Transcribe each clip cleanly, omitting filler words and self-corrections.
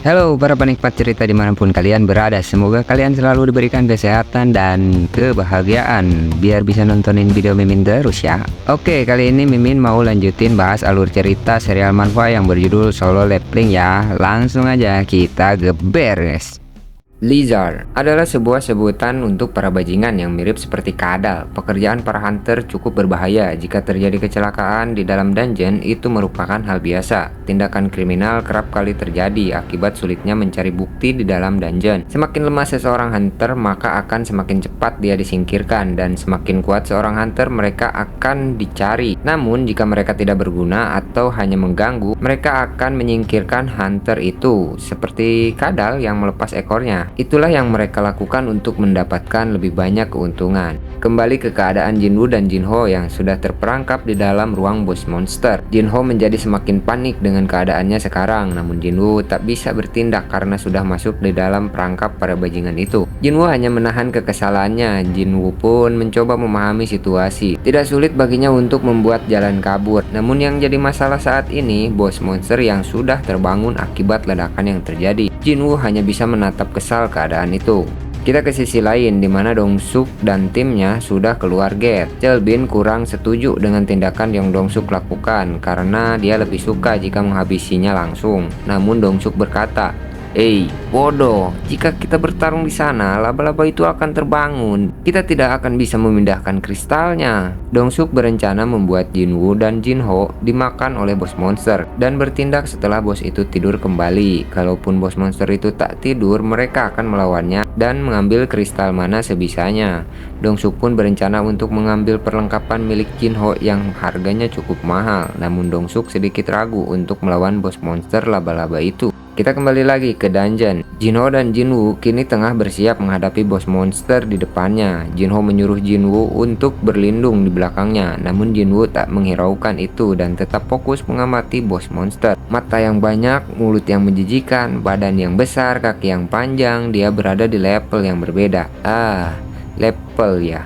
Halo para penikmat cerita dimanapun kalian berada. Semoga kalian selalu diberikan kesehatan dan kebahagiaan biar bisa nontonin video Mimin terus ya. Oke, kali ini Mimin mau lanjutin bahas alur cerita serial manhwa yang berjudul Solo Leveling ya. Langsung aja kita geber guys. Lizard adalah sebuah sebutan untuk para bajingan yang mirip seperti kadal. Pekerjaan para hunter cukup berbahaya. Jika terjadi kecelakaan di dalam dungeon, itu merupakan hal biasa. Tindakan kriminal kerap kali terjadi akibat sulitnya mencari bukti di dalam dungeon. Semakin lemah seseorang hunter, maka akan semakin cepat dia disingkirkan, dan semakin kuat seorang hunter, mereka akan dicari. Namun, jika mereka tidak berguna atau hanya mengganggu, mereka akan menyingkirkan hunter itu, seperti kadal yang melepas ekornya. Itulah yang mereka lakukan untuk mendapatkan lebih banyak keuntungan. Kembali ke keadaan Jinwoo dan Jinho yang sudah terperangkap di dalam ruang bos monster. Jinho menjadi semakin panik dengan keadaannya sekarang, namun Jinwoo tak bisa bertindak karena sudah masuk di dalam perangkap para bajingan itu. Jinwoo hanya menahan kekesalannya. Jinwoo pun mencoba memahami situasi. Tidak sulit baginya untuk membuat jalan kabur. Namun yang jadi masalah saat ini, bos monster yang sudah terbangun akibat ledakan yang terjadi. Jinwoo hanya bisa menatap kesal keadaan itu. Kita ke sisi lain di mana Dongsuk dan timnya sudah keluar gate. Chelbin kurang setuju dengan tindakan yang Dongsuk lakukan karena dia lebih suka jika menghabisinya langsung. Namun Dongsuk berkata, bodoh, jika kita bertarung di sana, laba-laba itu akan terbangun. Kita tidak akan bisa memindahkan kristalnya." Dongsuk berencana membuat Jinwoo dan Jinho dimakan oleh bos monster dan bertindak setelah bos itu tidur kembali. Kalaupun bos monster itu tak tidur, mereka akan melawannya dan mengambil kristal mana sebisanya. Dongsuk pun berencana untuk mengambil perlengkapan milik Jinho yang harganya cukup mahal. Namun Dongsuk sedikit ragu untuk melawan bos monster laba-laba itu. Kita kembali lagi ke dungeon. Jinho dan Jinwoo kini tengah bersiap menghadapi bos monster di depannya. Jinho menyuruh Jinwoo untuk berlindung di belakangnya, namun Jinwoo tak menghiraukan itu dan tetap fokus mengamati bos monster. Mata yang banyak, mulut yang menjijikan, badan yang besar, kaki yang panjang, dia berada di level yang berbeda. Level ya.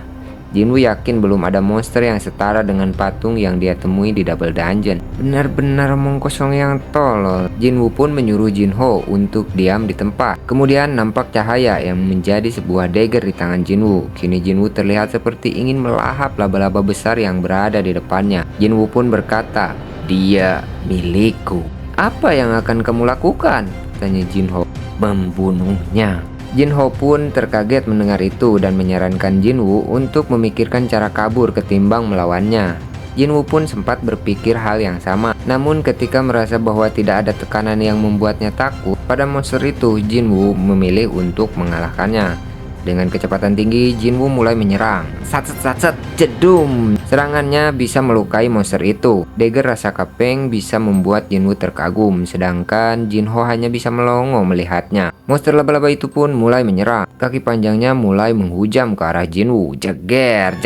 Jinwoo yakin belum ada monster yang setara dengan patung yang dia temui di double dungeon. Benar-benar omong kosong yang tolol. Jinwoo pun menyuruh Jinho untuk diam di tempat. Kemudian nampak cahaya yang menjadi sebuah dagger di tangan Jinwoo. Kini Jinwoo terlihat seperti ingin melahap laba-laba besar yang berada di depannya. Jinwoo pun berkata, "Dia milikku." "Apa yang akan kamu lakukan?" tanya Jinho. "Membunuhnya." Jinho pun terkaget mendengar itu dan menyarankan Jinwoo untuk memikirkan cara kabur ketimbang melawannya. Jinwoo pun sempat berpikir hal yang sama. Namun ketika merasa bahwa tidak ada tekanan yang membuatnya takut pada monster itu, Jinwoo memilih untuk mengalahkannya. Dengan kecepatan tinggi, Jinwoo mulai menyerang. Satset, jedum! Serangannya bisa melukai monster itu. Dagger rasa kapeng bisa membuat Jinwoo terkagum, sedangkan Jinho hanya bisa melongo melihatnya. Monster laba-laba itu pun mulai menyerang. Kaki panjangnya mulai menghujam ke arah Jinwoo. Jeger!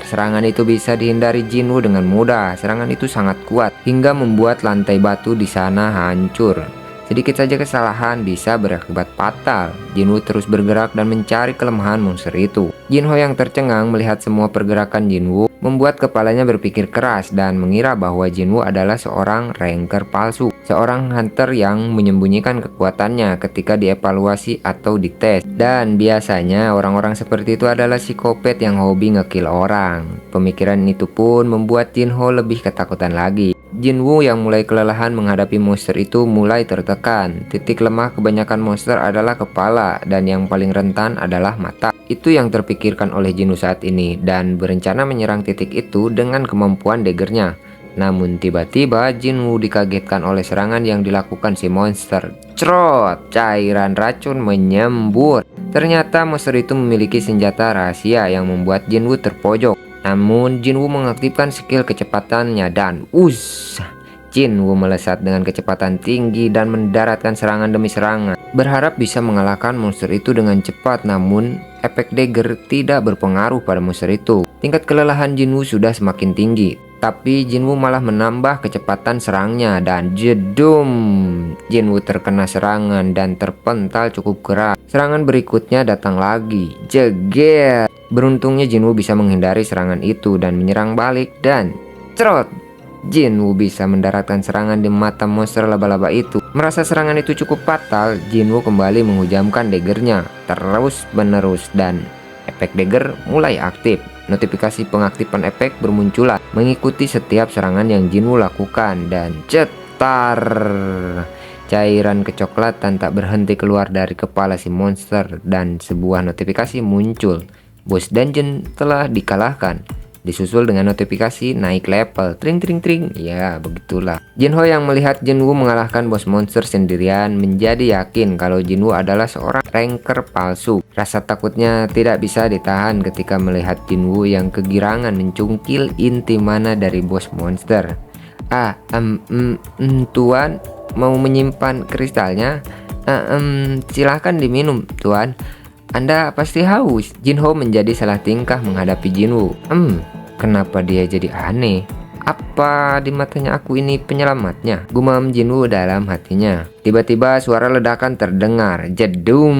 Serangan itu bisa dihindari Jinwoo dengan mudah. Serangan itu sangat kuat hingga membuat lantai batu di sana hancur. Sedikit saja kesalahan bisa berakibat fatal. Jinwoo terus bergerak dan mencari kelemahan monster itu. Jinho yang tercengang melihat semua pergerakan Jinwoo membuat kepalanya berpikir keras dan mengira bahwa Jinwoo adalah seorang ranker palsu, seorang hunter yang menyembunyikan kekuatannya ketika dievaluasi atau dites. Dan biasanya orang-orang seperti itu adalah psikopat yang hobi ngekill orang. Pemikiran itu pun membuat Jinho lebih ketakutan lagi. Jinwoo yang mulai kelelahan menghadapi monster itu mulai tertekan. Titik lemah kebanyakan monster adalah kepala dan yang paling rentan adalah mata. Itu yang terpikirkan oleh Jinwoo saat ini dan berencana menyerang titik itu dengan kemampuan daggernya. Namun tiba-tiba Jinwoo dikagetkan oleh serangan yang dilakukan si monster. Crot! Cairan racun menyembur. Ternyata monster itu memiliki senjata rahasia yang membuat Jinwoo terpojok. Namun Jinwoo mengaktifkan skill kecepatannya dan Jinwoo melesat dengan kecepatan tinggi dan mendaratkan serangan demi serangan, berharap bisa mengalahkan monster itu dengan cepat. Namun efek dagger tidak berpengaruh pada monster itu. Tingkat kelelahan Jinwoo sudah semakin tinggi, tapi Jinwoo malah menambah kecepatan serangnya dan jedum! Jinwoo terkena serangan dan terpental cukup keras. Serangan berikutnya datang lagi. Jeger! Beruntungnya Jinwoo bisa menghindari serangan itu dan menyerang balik dan crot! Jinwoo bisa mendaratkan serangan di mata monster laba-laba itu. Merasa serangan itu cukup fatal, Jinwoo kembali menghujamkan daggernya terus-menerus dan efek dagger mulai aktif. Notifikasi pengaktifan efek bermunculan mengikuti setiap serangan yang Jinwoo lakukan dan cetar. Cairan kecoklatan tak berhenti keluar dari kepala si monster dan sebuah notifikasi muncul. Bos dungeon telah dikalahkan. Disusul dengan notifikasi naik level. Tring tring tring. Ya, begitulah. Jinho yang melihat Jinwoo mengalahkan bos monster sendirian menjadi yakin kalau Jinwoo adalah seorang ranker palsu. Rasa takutnya tidak bisa ditahan ketika melihat Jinwoo yang kegirangan mencungkil inti mana dari bos monster. Tuan mau menyimpan kristalnya? Silahkan diminum, Tuan. Anda pasti haus. Jinho menjadi salah tingkah menghadapi Jinwoo. Kenapa dia jadi aneh? Apa di matanya aku ini penyelamatnya? Gumam Jinwoo dalam hatinya. Tiba-tiba suara ledakan terdengar. Jedum.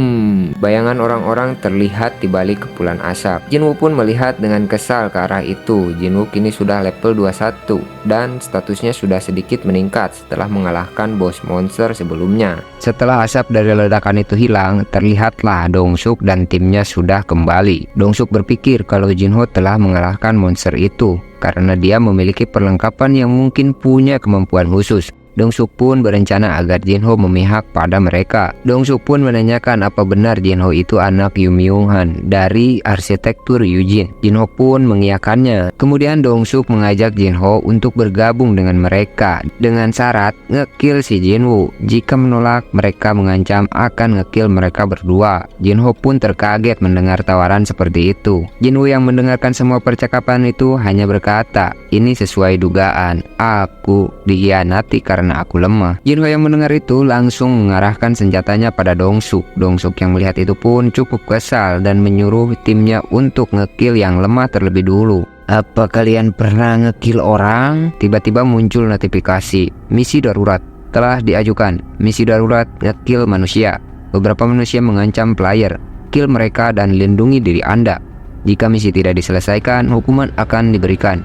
Bayangan orang-orang terlihat di balik kepulan asap. Jinwoo pun melihat dengan kesal ke arah itu. Jinwoo kini sudah level 21 dan statusnya sudah sedikit meningkat setelah mengalahkan bos monster sebelumnya. Setelah asap dari ledakan itu hilang, terlihatlah Dongsuk dan timnya sudah kembali. Dongsuk berpikir kalau Jinho telah mengalahkan monster itu karena dia memiliki perlengkapan yang mungkin punya kemampuan khusus. Dongsuk pun berencana agar Jinho memihak pada mereka. Dongsuk pun menanyakan apa benar Jinho itu anak Yu Myung-han dari arsitektur Yujin. Jinho pun mengiyakannya. Kemudian Dongsuk mengajak Jinho untuk bergabung dengan mereka dengan syarat ngekill si Jinwoo. Jika menolak, mereka mengancam akan ngekill mereka berdua. Jinho pun terkaget mendengar tawaran seperti itu. Jinwoo yang mendengarkan semua percakapan itu hanya berkata, "Ini sesuai dugaan. Aku dikhianati karena aku lemah." Jinho yang mendengar itu langsung mengarahkan senjatanya pada Dongsuk. Dongsuk yang melihat itu pun cukup kesal dan menyuruh timnya untuk ngekill yang lemah terlebih dulu. "Apa kalian pernah ngekill orang?" Tiba-tiba muncul notifikasi. Misi darurat telah diajukan. Misi darurat ngekill manusia. Beberapa manusia mengancam player. Kill mereka dan lindungi diri Anda. Jika misi tidak diselesaikan, hukuman akan diberikan.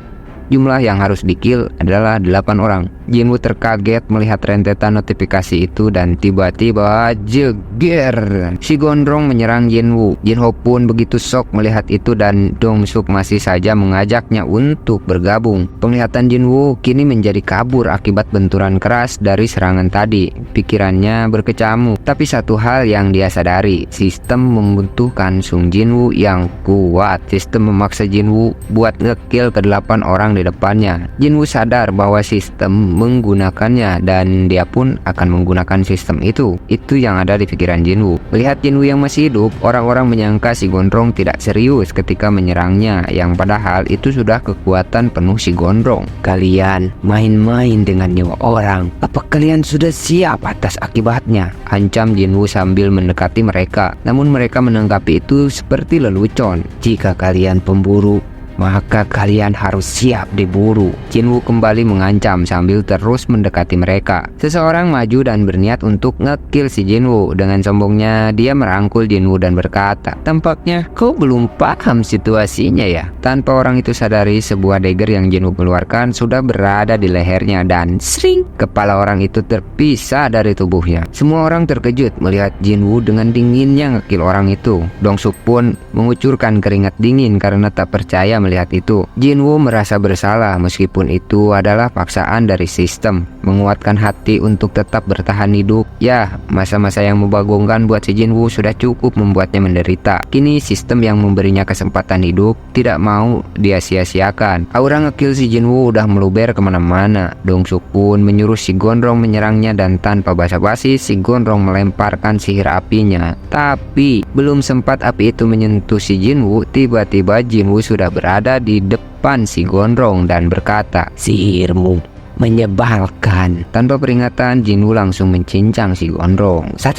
Jumlah yang harus di-kill adalah 8 orang. Jinwoo terkaget melihat rentetan notifikasi itu dan tiba-tiba jeger. Si Gondrong menyerang Jinwoo. Jinho pun begitu shock melihat itu dan Dongsuk masih saja mengajaknya untuk bergabung. Penglihatan Jinwoo kini menjadi kabur akibat benturan keras dari serangan tadi. Pikirannya berkecamuk. Tapi satu hal yang dia sadari, sistem membutuhkan Sung Jinwoo yang kuat. Sistem memaksa Jinwoo buat ngekill ke-8 orang di depannya. Jinwoo sadar bahwa sistem menggunakannya dan dia pun akan menggunakan sistem itu. Itu yang ada di pikiran Jinwoo. Melihat Jinwoo yang masih hidup, orang-orang menyangka si Gondrong tidak serius ketika menyerangnya, yang padahal itu sudah kekuatan penuh si Gondrong. "Kalian main-main dengan nyawa orang. Apa kalian sudah siap atas akibatnya?" ancam Jinwoo sambil mendekati mereka. Namun mereka menanggapi itu seperti lelucon. "Jika kalian pemburu, maka kalian harus siap diburu." Jinwoo kembali mengancam sambil terus mendekati mereka. Seseorang maju dan berniat untuk ngekill si Jinwoo. Dengan sombongnya dia merangkul Jinwoo dan berkata, "Tampaknya kau belum paham situasinya ya." Tanpa orang itu sadari, sebuah dagger yang Jinwoo keluarkan sudah berada di lehernya dan sring, kepala orang itu terpisah dari tubuhnya. Semua orang terkejut melihat Jinwoo dengan dinginnya ngekill orang itu. Dongsuk pun mengucurkan keringat dingin karena tak percaya melihat itu. Jinwoo merasa bersalah meskipun itu adalah paksaan dari sistem. Menguatkan hati untuk tetap bertahan hidup. Ya, masa-masa yang membagongkan buat si Jinwoo sudah cukup membuatnya menderita. Kini sistem yang memberinya kesempatan hidup tidak mau dia sia-siakan. Aura ngekill si Jinwoo udah meluber kemana-mana. Dongsuk pun menyuruh si Gondrong menyerangnya dan tanpa basa-basi si Gondrong melemparkan sihir apinya. Tapi belum sempat api itu menyentuh si Jinwoo, tiba-tiba Jinwoo sudah berada di depan si Gondrong dan berkata, "Sihirmu menyebalkan." Tanpa peringatan, Jinwoo langsung mencincang si Gondrong. Sat.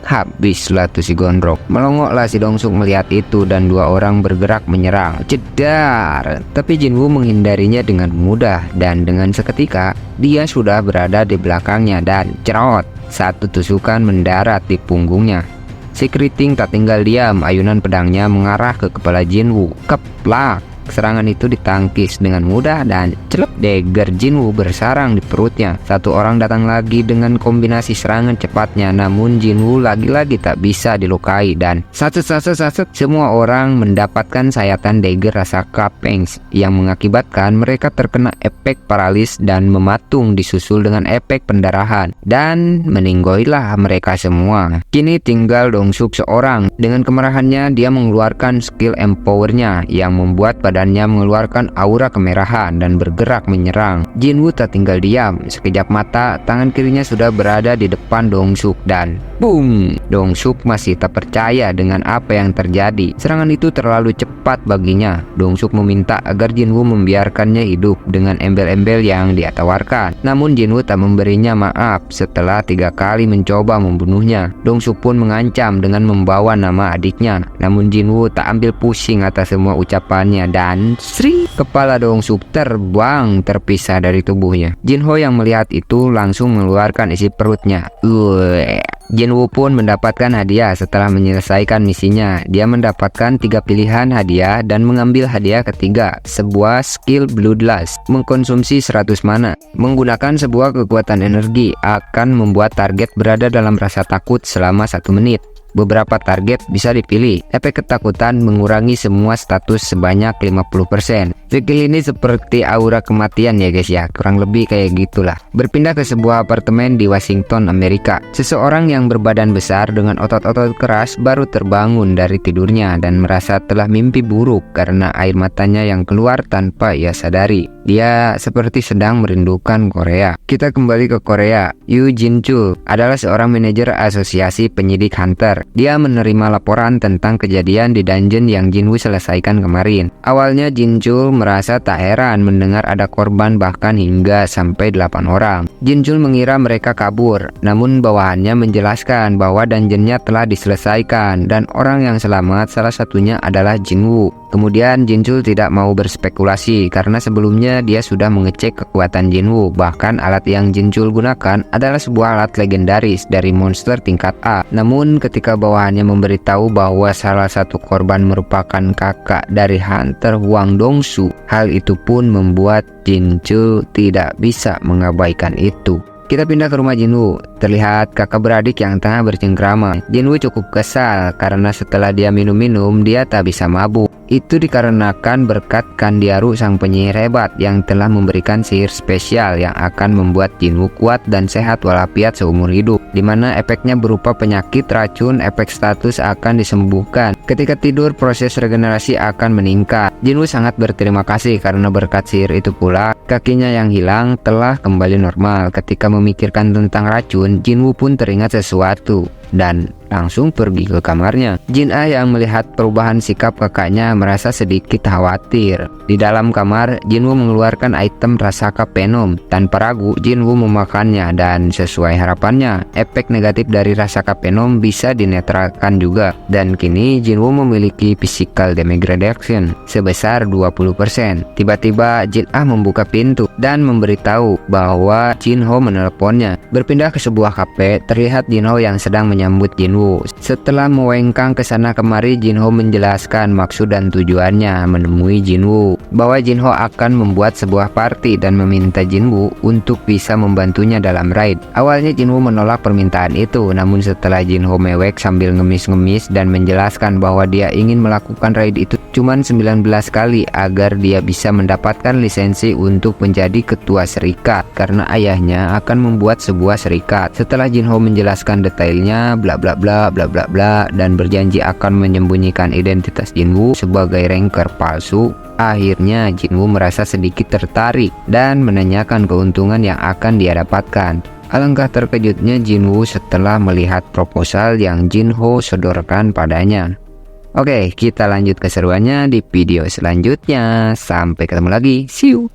Habislah tuh si Gondrong. Melongoklah si Dongsuk melihat itu dan dua orang bergerak menyerang. Jedar. Tapi Jinwoo menghindarinya dengan mudah dan dengan seketika dia sudah berada di belakangnya dan cerot. Satu tusukan mendarat di punggungnya. Si keriting tak tinggal diam, ayunan pedangnya mengarah ke kepala Jinwoo. Keplak. serangan itu ditangkis dengan mudah dan celep, dagger Jinwoo bersarang di perutnya. Satu orang datang lagi dengan kombinasi serangan cepatnya, namun Jinwoo lagi-lagi tak bisa dilukai dan saset, semua orang mendapatkan sayatan dagger rasa Kapengs yang mengakibatkan mereka terkena efek paralis dan mematung disusul dengan efek pendarahan dan meninggoilah mereka semua. Kini tinggal Dong-suk seorang. Dengan kemarahannya dia mengeluarkan skill empowernya yang membuat badannya mengeluarkan aura kemerahan dan bergerak menyerang. Jinwoo tak tinggal diam. Sekejap mata tangan kirinya sudah berada di depan Dong-suk dan boom! Dong-suk masih tak percaya dengan apa yang terjadi. Serangan itu terlalu cepat baginya. Dong-suk meminta agar Jinwoo membiarkannya hidup dengan embel-embel yang dia tawarkan. Namun Jinwoo tak memberinya maaf. Setelah 3 kali mencoba membunuhnya, Dong-suk pun mengancam dengan membawa nama adiknya. Namun Jinwoo tak ambil pusing atas semua ucapannya dan sri, kepala Dong-suk terbang terpisah dari tubuhnya. Jinho yang melihat itu langsung mengeluarkan isi perutnya. Jinwoo pun mendapatkan hadiah setelah menyelesaikan misinya. Dia mendapatkan 3 pilihan hadiah dan mengambil hadiah ketiga, sebuah skill Bloodlust, mengkonsumsi 100 mana. Menggunakan sebuah kekuatan energi akan membuat target berada dalam rasa takut selama 1 menit. Beberapa target bisa dipilih. Efek ketakutan mengurangi semua status sebanyak 50%. Skill ini seperti aura kematian ya guys ya, kurang lebih kayak gitulah. Berpindah ke sebuah apartemen di Washington, Amerika. Seseorang yang berbadan besar dengan otot-otot keras baru terbangun dari tidurnya dan merasa telah mimpi buruk karena air matanya yang keluar tanpa ia sadari. Dia seperti sedang merindukan Korea. Kita kembali ke Korea. Yoo Jin-chul adalah seorang manajer asosiasi penyidik hunter. Dia menerima laporan tentang kejadian di dungeon yang Jinwoo selesaikan kemarin. Awalnya Jin-chul merasa tak heran mendengar ada korban bahkan hingga sampai 8 orang. Jin-chul mengira mereka kabur, namun bawahannya menjelaskan bahwa dungeonnya telah diselesaikan dan orang yang selamat salah satunya adalah Jinwoo. Kemudian Jin-chul tidak mau berspekulasi karena sebelumnya dia sudah mengecek kekuatan Jinwoo. Bahkan alat yang Jin-chul gunakan adalah sebuah alat legendaris dari monster tingkat A. Namun ketika bawahannya memberitahu bahwa salah satu korban merupakan kakak dari hunter Hwang Dong-su, hal itu pun membuat Jin-chul tidak bisa mengabaikan itu. Kita pindah ke rumah Jinwoo. Terlihat kakak beradik yang tengah bercengkrama. Jinwoo cukup kesal karena setelah dia minum-minum dia tak bisa mabuk. Itu dikarenakan berkat Kandiaru sang penyihir hebat yang telah memberikan sihir spesial yang akan membuat Jinwoo kuat dan sehat walafiat seumur hidup, dimana efeknya berupa penyakit, racun, efek status akan disembuhkan. Ketika tidur proses regenerasi akan meningkat. Jinwoo sangat berterima kasih karena berkat sihir itu pula kakinya yang hilang telah kembali normal. Ketika memikirkan tentang racun, Jinwoo pun teringat sesuatu dan langsung pergi ke kamarnya. Jin-ah yang melihat perubahan sikap kakaknya merasa sedikit khawatir. Di dalam kamar, Jinwoo mengeluarkan item Rasaka Venom. Tanpa ragu, Jinwoo memakannya dan sesuai harapannya, efek negatif dari Rasaka Venom bisa dinetralkan juga. Dan kini Jinwoo memiliki physical damage reduction sebesar 20%. Tiba-tiba Jin-ah membuka pintu dan memberitahu bahwa Jinho menelponnya. Berpindah ke sebuah kafe, terlihat Jinho yang sedang menyambut Jinwoo. Setelah mewengkang ke sana kemari, Jinho menjelaskan maksud dan tujuannya menemui Jinwoo, bahwa Jinho akan membuat sebuah party dan meminta Jinwoo untuk bisa membantunya dalam raid. Awalnya Jinwoo menolak permintaan itu, namun setelah Jinho mewek sambil ngemis-ngemis dan menjelaskan bahwa dia ingin melakukan raid itu cuma 19 kali agar dia bisa mendapatkan lisensi untuk menjadi ketua serikat karena ayahnya akan membuat sebuah serikat. Setelah Jinho menjelaskan detailnya bla bla bla bla bla bla dan berjanji akan menyembunyikan identitas Jinwoo sebagai ranker palsu, akhirnya Jinwoo merasa sedikit tertarik dan menanyakan keuntungan yang akan dia dapatkan. Alangkah terkejutnya Jinwoo setelah melihat proposal yang Jinho sodorkan padanya. Oke, kita lanjut keseruannya di video selanjutnya. Sampai ketemu lagi. See you.